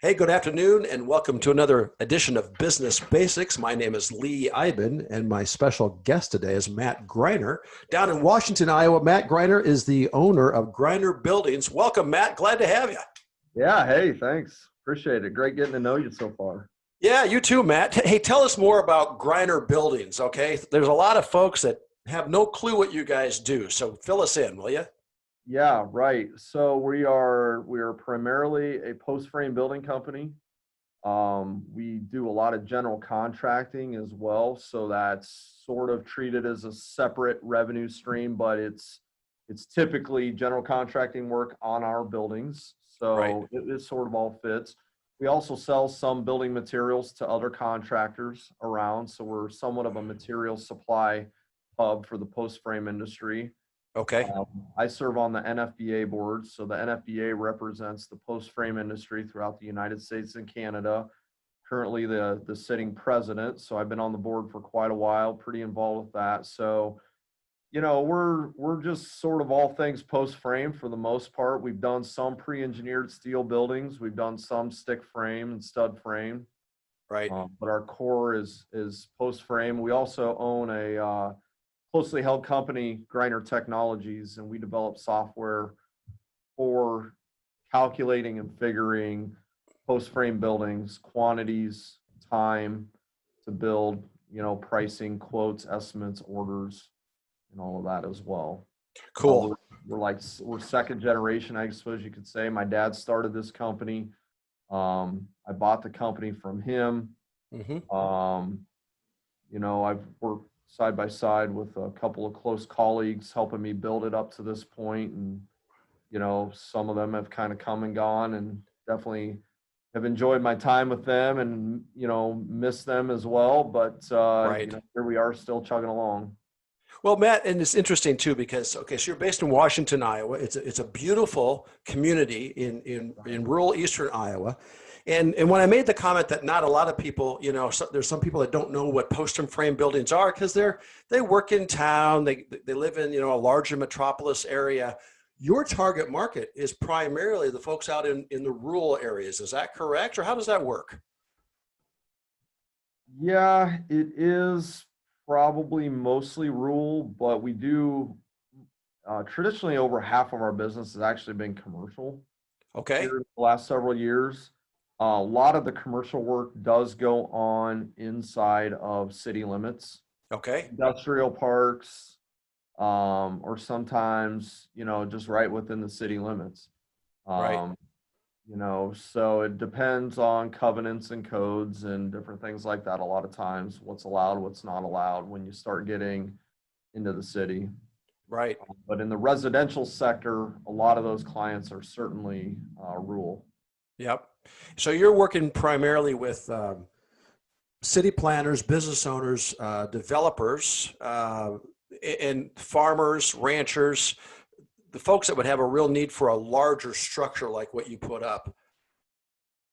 Hey, good afternoon, and welcome to another edition of Business Basics. My name is Lee Iben, and my special guest today is Matt Greiner. Down in Washington, Iowa, Matt Greiner is the owner of Greiner Buildings. Welcome, Matt. Glad to have you. Yeah, hey, thanks. Appreciate it. Great getting to know you so far. Yeah, you too, Matt. Hey, tell us more about Greiner Buildings, okay? There's a lot of folks that have no clue what you guys do, so fill us in, will you? Yeah, right. So we are primarily a post frame building company. We do a lot of general contracting as well, so that's sort of treated as a separate revenue stream, but it's typically general contracting work on our buildings. Right. So it sort of all fits. We also sell some building materials to other contractors around, so we're somewhat of a material supply hub for the post frame industry. Okay. Um, I serve on the NFBA board. So the NFBA represents the post frame industry throughout the United States and Canada. Currently the sitting president. So I've been on the board for quite a while, pretty involved with that. So, we're just sort of all things post frame for the most part. We've done some pre-engineered steel buildings. We've done some stick frame and stud frame. Right. But our core is post frame. We also own a closely held company, Greiner Technologies, and we develop software for calculating and figuring post frame buildings, quantities, time to build, pricing, quotes, estimates, orders, and all of that as well. Uh, Cool. we're, we're second generation, I suppose you could say. My dad started this company. I bought the company from him. Hmm. Um, I've worked side by side with a couple of close colleagues helping me build it up to this point. And, some of them have kind of come and gone, and definitely have enjoyed my time with them and, miss them as well. But, Right. here we are still chugging along. Well, Matt, and it's interesting too because okay, so you're based in Washington, Iowa. It's a beautiful community in rural eastern Iowa, and when I made the comment that not a lot of people, there's some people that don't know what post and frame buildings are because they work in town, they live in a larger metropolis area. Your target market is primarily the folks out in the rural areas. Is that correct, or how does that work? Yeah, it is probably mostly rural, but we do traditionally over half of our business has actually been commercial Okay. here in the last several years. A lot of the commercial work does go on inside of city limits, Okay. industrial parks, or sometimes, just right within the city limits. Right. Um, so it depends on covenants and codes and different things like that. A lot of times, what's allowed, what's not allowed when you start getting into the city. Right. But in the residential sector, a lot of those clients are certainly rural. Yep. So you're working primarily with city planners, business owners, developers, and farmers, ranchers, the folks that would have a real need for a larger structure like what you put up.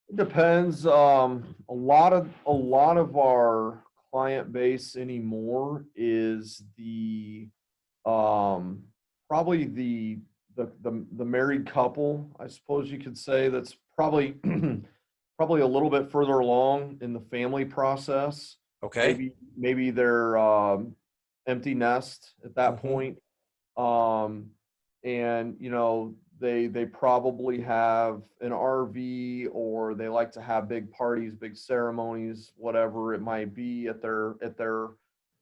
It depends. A lot of our client base anymore is the um, probably the married couple, I suppose you could say, that's probably probably a little bit further along in the family process. Okay. Maybe they're empty nest at that Hmm. point. Um, and they probably have an RV, or they like to have big parties, big ceremonies, whatever it might be at their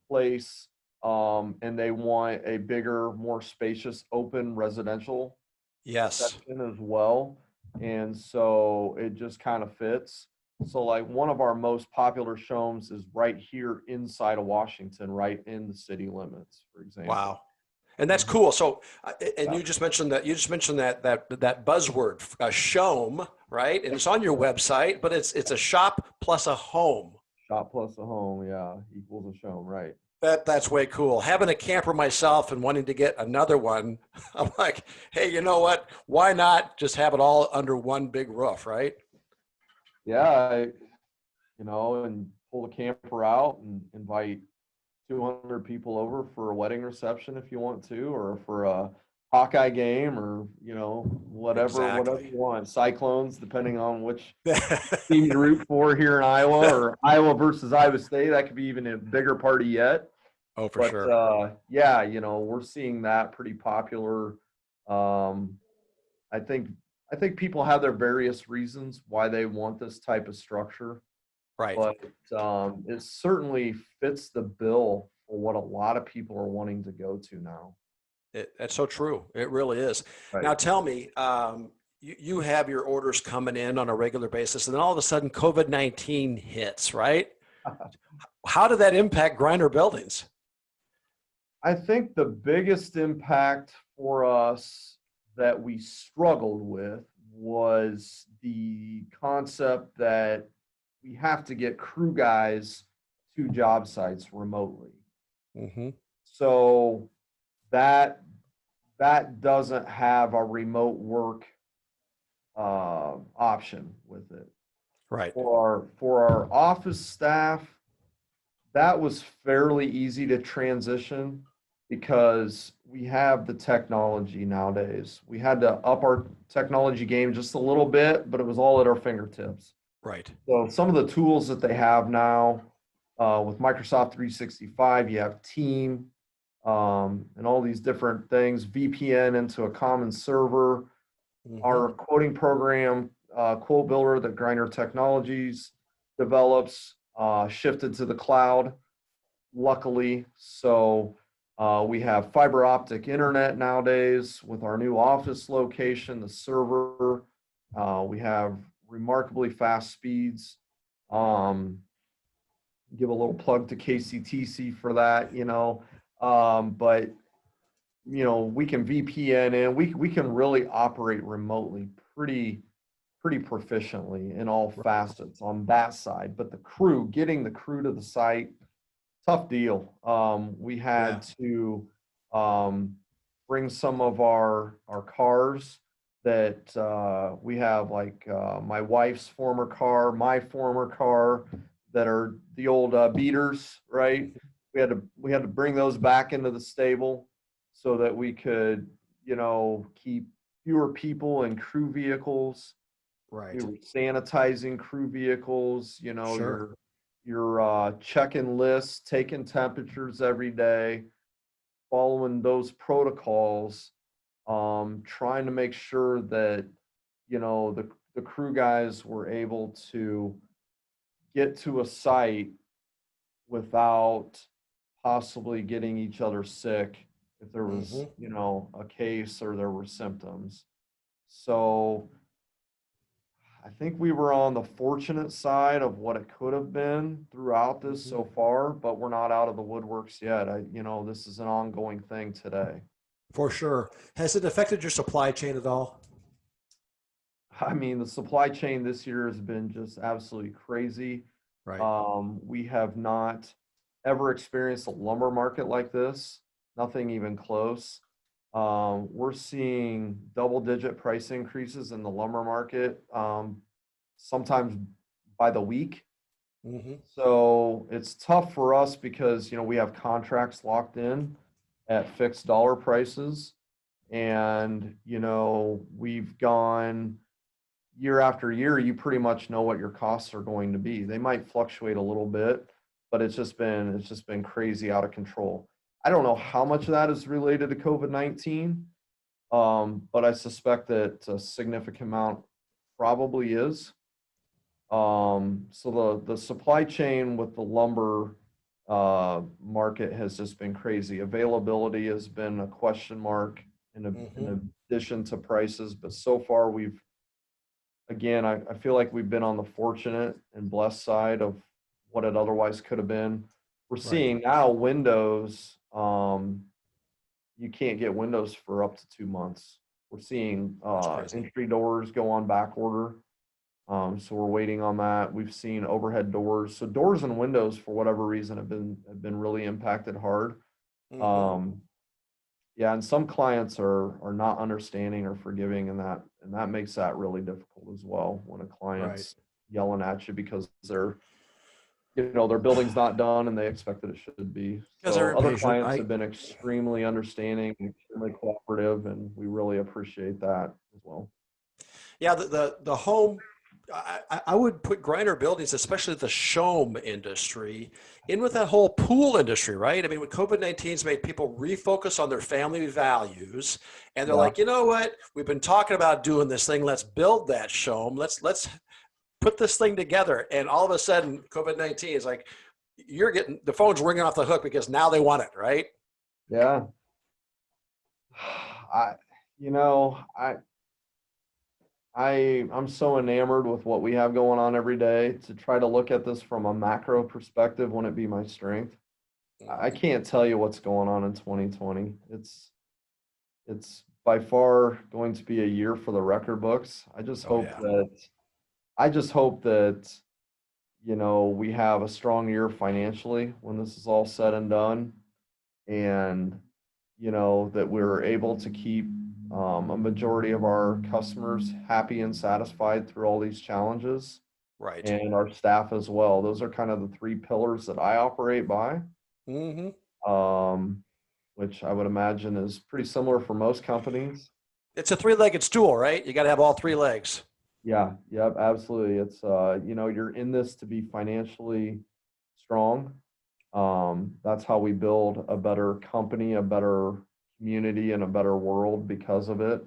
place. And they want a bigger, more spacious, open residential Yes. section as well. And so it just kind of fits. So like one of our most popular showrooms is right here inside of Washington, right in the city limits, for example. Wow. And that's Mhm. cool. So, and Yeah. you just mentioned that buzzword, a showm, right? And it's on your website, but it's a shop plus a home. Shop plus a home, yeah, equals a showroom, right? That's way cool. Having a camper myself and wanting to get another one, I'm like, hey, you know what? Why not just have it all under one big roof, right? Yeah, and pull the camper out and invite 200 people over for a wedding reception if you want to, or for a Hawkeye game or, whatever Exactly. you want. Cyclones, depending on which team you root for here in Iowa, or Iowa versus Iowa State. That could be even a bigger party yet. Oh, for But sure. yeah, we're seeing that pretty popular. Um, I think people have their various reasons why they want this type of structure, Right. but it certainly fits the bill for what a lot of people are wanting to go to now. That's so true. It really is. Right. Now tell me, you have your orders coming in on a regular basis, and then all of a sudden COVID-19 hits, right? How did that impact Greiner Buildings? I think the biggest impact for us that we struggled with was the concept that we have to get crew guys to job sites remotely. Mm-hmm. So that doesn't have a remote work option with it. Right. For our office staff, that was fairly easy to transition because we have the technology nowadays. We had to up our technology game just a little bit, but it was all at our fingertips. Right. So some of the tools that they have now with Microsoft 365, you have Team and all these different things, VPN into a common server. Mm-hmm. Our quoting program, Quote Builder that Griner Technologies develops, shifted to the cloud, luckily. So we have fiber optic internet nowadays with our new office location, the server. We have remarkably fast speeds. Give a little plug to KCTC for that, but we can VPN in. We can really operate remotely pretty proficiently in all facets on that side. But getting the crew to the site, tough deal. We had to bring some of our cars that we have, like my wife's former car, my former car, that are the old beaters, right? We had to bring those back into the stable so that we could, keep fewer people in crew vehicles. We Right. were sanitizing crew vehicles, Sure. you're checking lists, taking temperatures every day, following those protocols, trying to make sure that, the crew guys were able to get to a site without possibly getting each other sick if there was, Mm-hmm. a case or there were symptoms. So I think we were on the fortunate side of what it could have been throughout this Mm-hmm. so far, but we're not out of the woodworks yet. This is an ongoing thing today. For sure. Has it affected your supply chain at all? I mean, the supply chain this year has been just absolutely crazy. Right. We have not ever experienced a lumber market like this, nothing even close. We're seeing double-digit price increases in the lumber market, sometimes by the week. Mm-hmm. So it's tough for us because, we have contracts locked in at fixed dollar prices. And, we've gone year after year, you pretty much know what your costs are going to be. They might fluctuate a little bit, but it's just been crazy out of control. I don't know how much of that is related to COVID-19, but I suspect that a significant amount probably is. So the supply chain with the lumber market has just been crazy. Availability has been a question mark Mm-hmm. in addition to prices, but so far again, I feel like we've been on the fortunate and blessed side of what it otherwise could have been. We're Right. seeing now windows, you can't get windows for up to 2 months. We're seeing That's crazy. entry doors go on back order. So we're waiting on that. We've seen overhead doors. So doors and windows, for whatever reason, have been really impacted hard. Mm-hmm. Um, yeah, and some clients are not understanding or forgiving, and that makes that really difficult as well when a Right. client's yelling at you because their building's not done and they expect that it should be. Because they're So other impatient. clients have been extremely understanding, extremely cooperative, and we really appreciate that as well. Yeah, the home, I would put Greiner Buildings, especially the Showme industry, in with that whole pool industry, right? I mean, when COVID-19's made people refocus on their family values, and they're Yeah. like, you know what? We've been talking about doing this thing. Let's build that Showme. Let's put this thing together. And all of a sudden, COVID-19 is like, you're getting the phone's ringing off the hook because now they want it, right? Yeah. I, you know, I'm so enamored with what we have going on every day. To try to look at this from a macro perspective wouldn't be my strength. I can't tell you what's going on in 2020. It's by far going to be a year for the record books. Oh yeah. I just hope that, we have a strong year financially when this is all said and done, and that we're able to keep a majority of our customers happy and satisfied through all these challenges, Right. and our staff as well. Those are kind of the three pillars that I operate by, Mm-hmm. um, which I would imagine is pretty similar for most companies. It's a three-legged stool, right? You got to have all three legs. Yeah, yep, absolutely. It's you're in this to be financially strong. That's how we build a better company, a better community, and a better world because of it.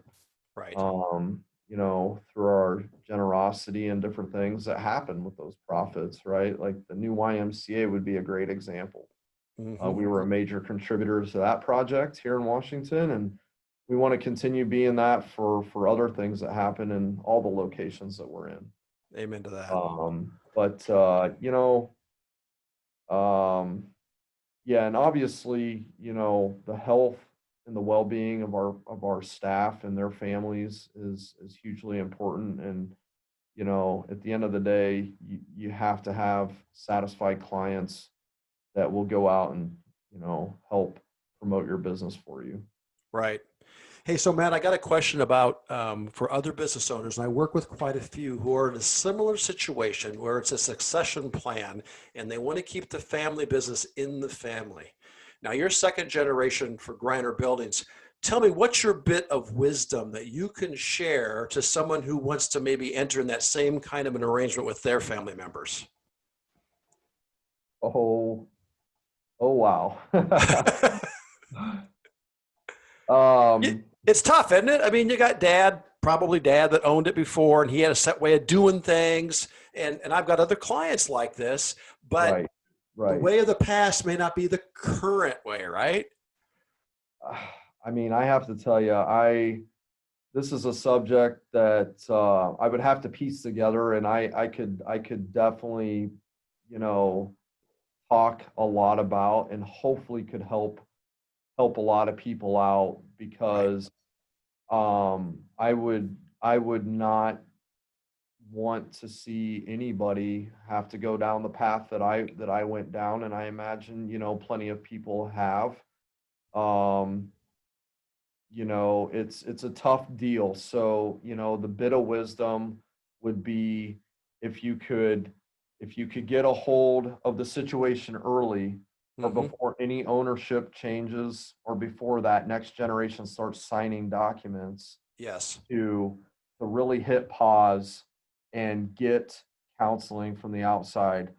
Right. Through our generosity and different things that happen with those profits, right? Like the new YMCA would be a great example. Mm-hmm. We were a major contributor to that project here in Washington, and we want to continue being that for other things that happen in all the locations that we're in. Amen to that. But yeah, and obviously, the health and the well-being of our staff and their families is hugely important. And at the end of the day, you have to have satisfied clients that will go out and help promote your business for you. Right. Hey, so Matt, I got a question about for other business owners, and I work with quite a few who are in a similar situation where it's a succession plan and they want to keep the family business in the family. Now, you're second generation for Greiner Buildings. Tell me, what's your bit of wisdom that you can share to someone who wants to maybe enter in that same kind of an arrangement with their family members? Oh, oh wow. um, It's tough, isn't it? I mean, you got probably dad that owned it before, and he had a set way of doing things. And I've got other clients like this, but right, the right. way of the past may not be the current way, right? I mean, I have to tell you, this is a subject that I would have to piece together, and I could definitely, you know, talk a lot about, and hopefully could help a lot of people out, Right. because I would not want to see anybody have to go down the path that I went down, and I imagine plenty of people have. Um, it's a tough deal. So, the bit of wisdom would be, if you could get a hold of the situation early, or Mm-hmm. before any ownership changes, or before that next generation starts signing documents, Yes. to really hit pause and get counseling from the outside.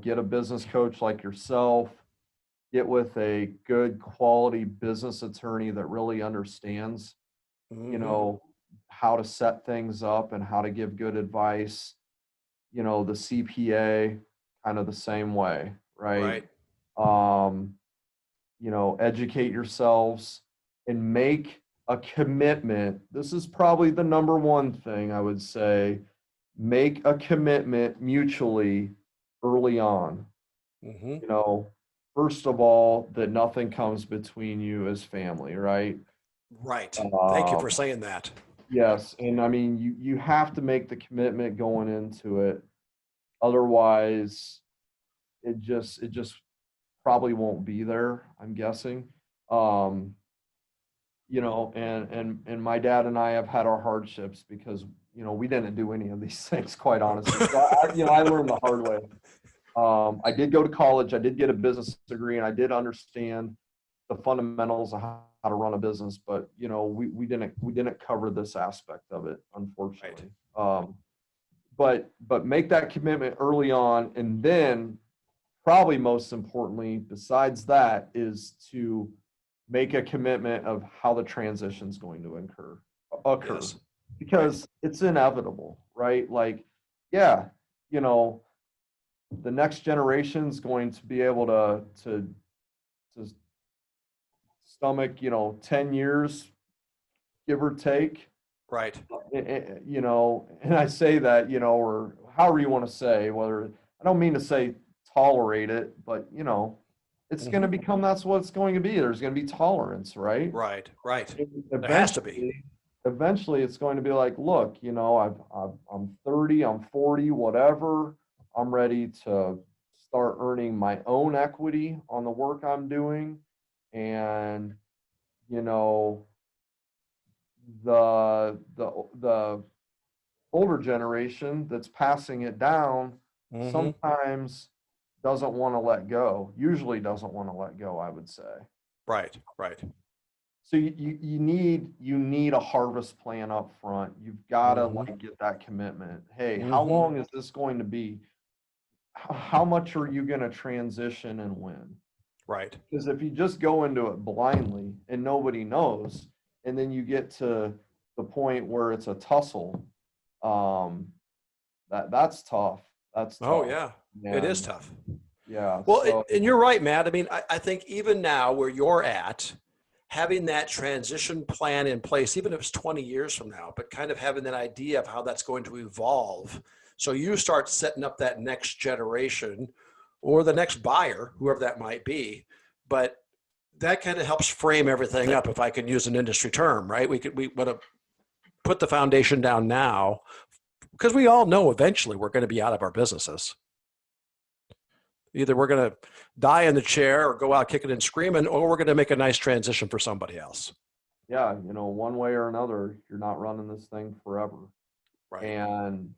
Get a business coach like yourself, get with a good quality business attorney that really understands, you Mm-hmm. know, how to set things up and how to give good advice. The CPA, kind of the same way, right? Right. Um, educate yourselves and make a commitment. This is probably the number one thing I would say. Make a commitment mutually early on. Mm-hmm. you know, First of all, that nothing comes between you as family, right? Right. Thank you Uh, for saying that. yes, and I mean, you have to make the commitment going into it. Otherwise, it just probably won't be there, I'm guessing. Um, and my dad and I have had our hardships, because we didn't do any of these things, quite honestly. So I learned the hard way. I did go to college. I did get a business degree, and I did understand the fundamentals of how to run a business. But you know, we didn't cover this aspect of it, unfortunately. But make that commitment early on, and then probably most importantly, besides that, is to make a commitment of how the transition is going to occur, Yes. because it's inevitable, right? Like, yeah, you know, the next generation is going to be able to stomach, 10 years, give or take. Right. And I say that, or however you want to say, whether I don't mean to say tolerate it, but it's going to become, that's what it's going to be. There's going to be tolerance, right? Right. Right. And There has to be. eventually it's going to be like, look, I'm 30, I'm 40, whatever. I'm ready to start earning my own equity on the work I'm doing. And, you know, the older generation that's passing it down sometimes doesn't want to let go, usually doesn't want to let go, I would say. Right. Right. So you need a harvest plan up front. You've got to like get that commitment. Hey, how long is this going to be? How much are you going to transition and when? Right. Because if you just go into it blindly and nobody knows, and then you get to the point where it's a tussle, that's tough. That's tough. Oh yeah, it is And tough. yeah. Well, So and you're right, Matt. I mean, I think even now where you're at, having that transition plan in place, even if it's 20 years from now, but kind of having that idea of how that's going to evolve. So you start setting up that next generation or the next buyer, whoever that might be. But that kind of helps frame everything up, if I can use an industry term, right? We want to put the foundation down now because we all know eventually we're going to be out of our businesses. Either we're going to die in the chair or go out kicking and screaming, or we're going to make a nice transition for somebody else. yeah, one way or another, you're not running this thing forever. Right. And,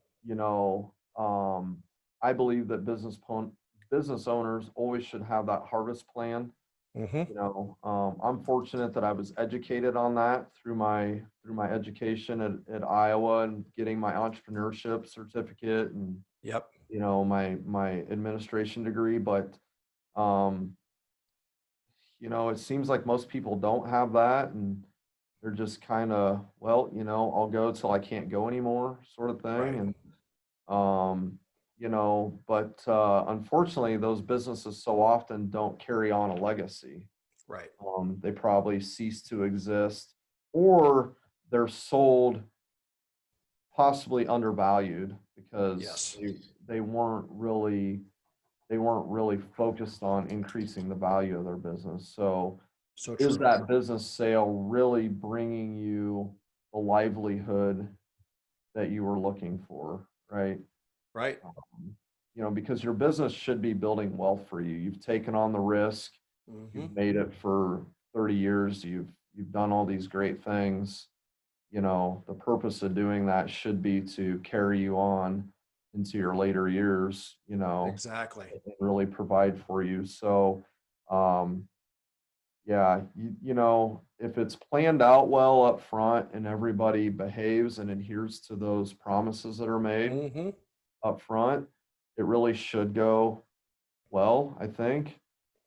I believe that business owners always should have that harvest plan. I'm fortunate that I was educated on that through my education at Iowa and getting my entrepreneurship certificate and Yep. my administration degree. But it seems like most people don't have that, and they're just kind of, well, I'll go till I can't go anymore, sort of thing. Right. And but unfortunately, those businesses so often don't carry on a legacy. Right. They probably cease to exist, or they're sold possibly undervalued because Yes. they weren't really focused on increasing the value of their business. So is true. that business sale really bringing you the livelihood that you were looking for, right? Right. Because your business should be building wealth for you. You've taken on the risk. You've made it for 30 years. You've done all these great things. The purpose of doing that should be to carry you on into your later years, Exactly. and really provide for you. So, yeah, if it's planned out well up front and everybody behaves and adheres to those promises that are made up front, it really should go well, I think.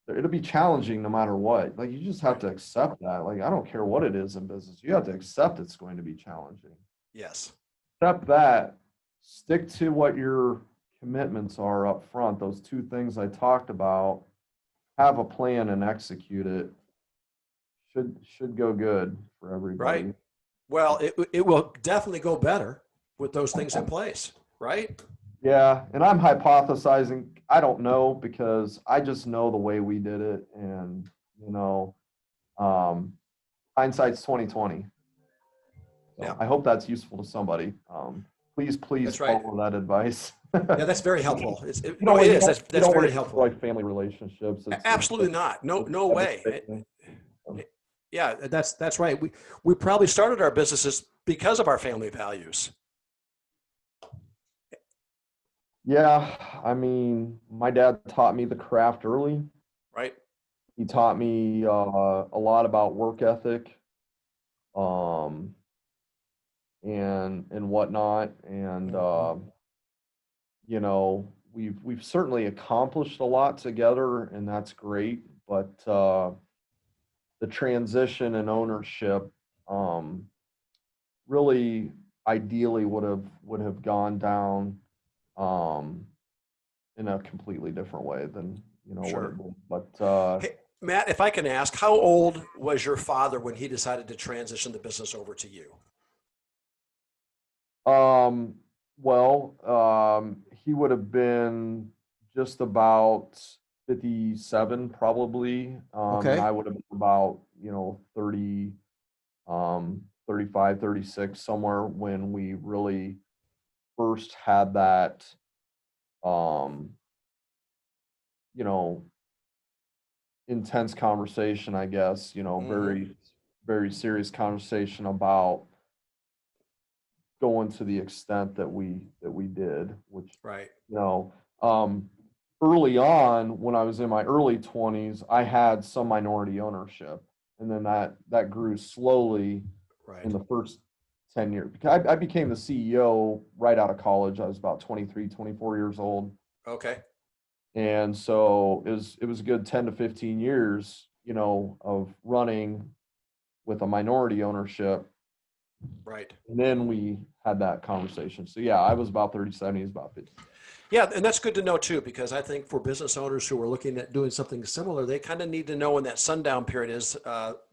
It'll be challenging no matter what. Like, you just have to accept that. Like, I don't care what it is in business. You have to accept it's going to be challenging. Yes. Accept that. Stick to what your commitments are up front. Those two things I talked about. Have a plan and execute it. Should go good for everybody. Right. Well, it will definitely go better with those things in place, right? Yeah, and I'm hypothesizing. I don't know because I just know the way we did it, and hindsight's 2020. So Yeah. I hope that's useful to somebody. Please That's right. follow that advice. Yeah, that's very helpful. It You is. That's don't very want to helpful. destroy family relationships. Absolutely not. No way. devastating. Yeah, that's right. We probably started our businesses because of our family values. Yeah, I mean, my dad taught me the craft early. Right. He taught me a lot about work ethic, um, and whatnot. And you know, we've certainly accomplished a lot together, and that's great. But the transition and ownership, um, really ideally would have gone down um, in a completely different way than what it Sure. did. But Hey, Matt, if I can ask, how old was your father when he decided to transition the business over to you? um, well, he would have been just about 57 probably, and Okay. I would have been about 30, 35, 36 somewhere when we really first had that um, you know intense conversation, I guess, Hmm. very, very serious conversation about going to the extent that we did, which, Right. you know, um, early on when I was in my early 20s, I had some minority ownership, and then that grew slowly Right. in the first 10 years. Because I became the CEO right out of college. I was about 23, 24 years old. Okay. And so it was a good 10 to 15 years, of running with a minority ownership. Right. And then we had that conversation. So yeah, I was about 37, he was about 50. Yeah, and that's good to know too, because I think for business owners who are looking at doing something similar, they kind of need to know when that sundown period is,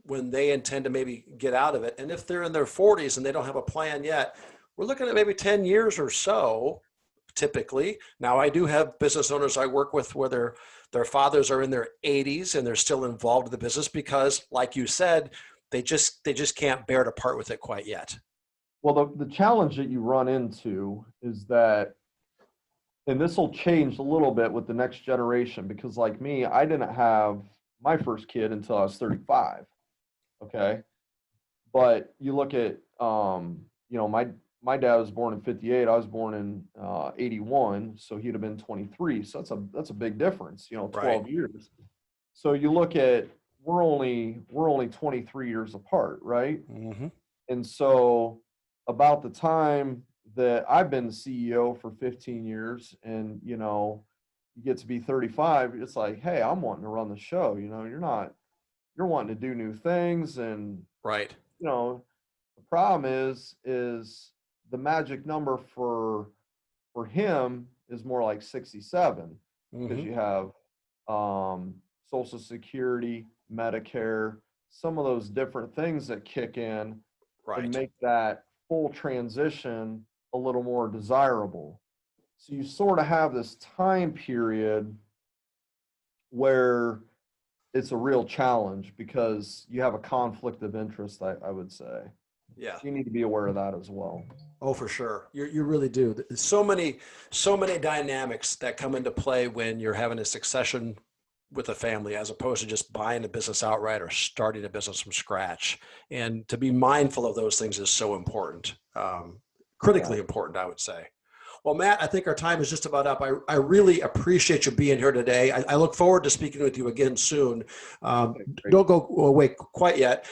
when they intend to maybe get out of it. And if they're in their 40s and they don't have a plan yet, we're looking at maybe 10 years or so, typically. Now, I do have business owners I work with where their fathers are in their 80s and they're still involved in the business because, like you said, they just can't bear to part with it quite yet. Well, the challenge that you run into is that, and this will change a little bit with the next generation, because like me, I didn't have my first kid until I was 35. Okay. But you look at, my dad was born in 58. I was born in 81, so he'd have been 23. So that's a big difference, Right. 12 years. So you look at, we're only 23 years apart, right? Hmm. And so about the time that I've been the CEO for 15 years, and you get to be 35, it's like, hey, I'm wanting to run the show. You're wanting to do new things, and Right. you know the problem is the magic number for him is more like 67, because Hmm. you have Social Security, Medicare, some of those different things that kick in and Right. make that full transition a little more desirable. So you sort of have this time period where it's a real challenge because you have a conflict of interest, I would say. Yeah. You need to be aware of that as well. Oh, for sure. You really do. There's so many dynamics that come into play when you're having a succession with a family, as opposed to just buying a business outright or starting a business from scratch. And to be mindful of those things is so important, Yeah. critically important, I would say. Well, Matt, I think our time is just about up. I really appreciate you being here today. I look forward to speaking with you again soon. Okay, great. Don't go away quite yet.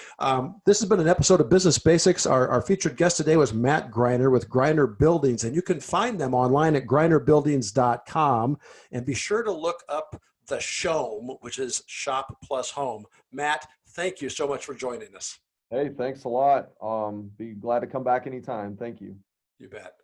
This has been an episode of Business Basics. Our featured guest today was Matt Greiner with Greiner Buildings, and you can find them online at greinerbuildings.com. And be sure to look up the Shome, which is Shop Plus Home. Matt, thank you so much for joining us. Hey, thanks a lot. Be glad to come back anytime. Thank you. You bet.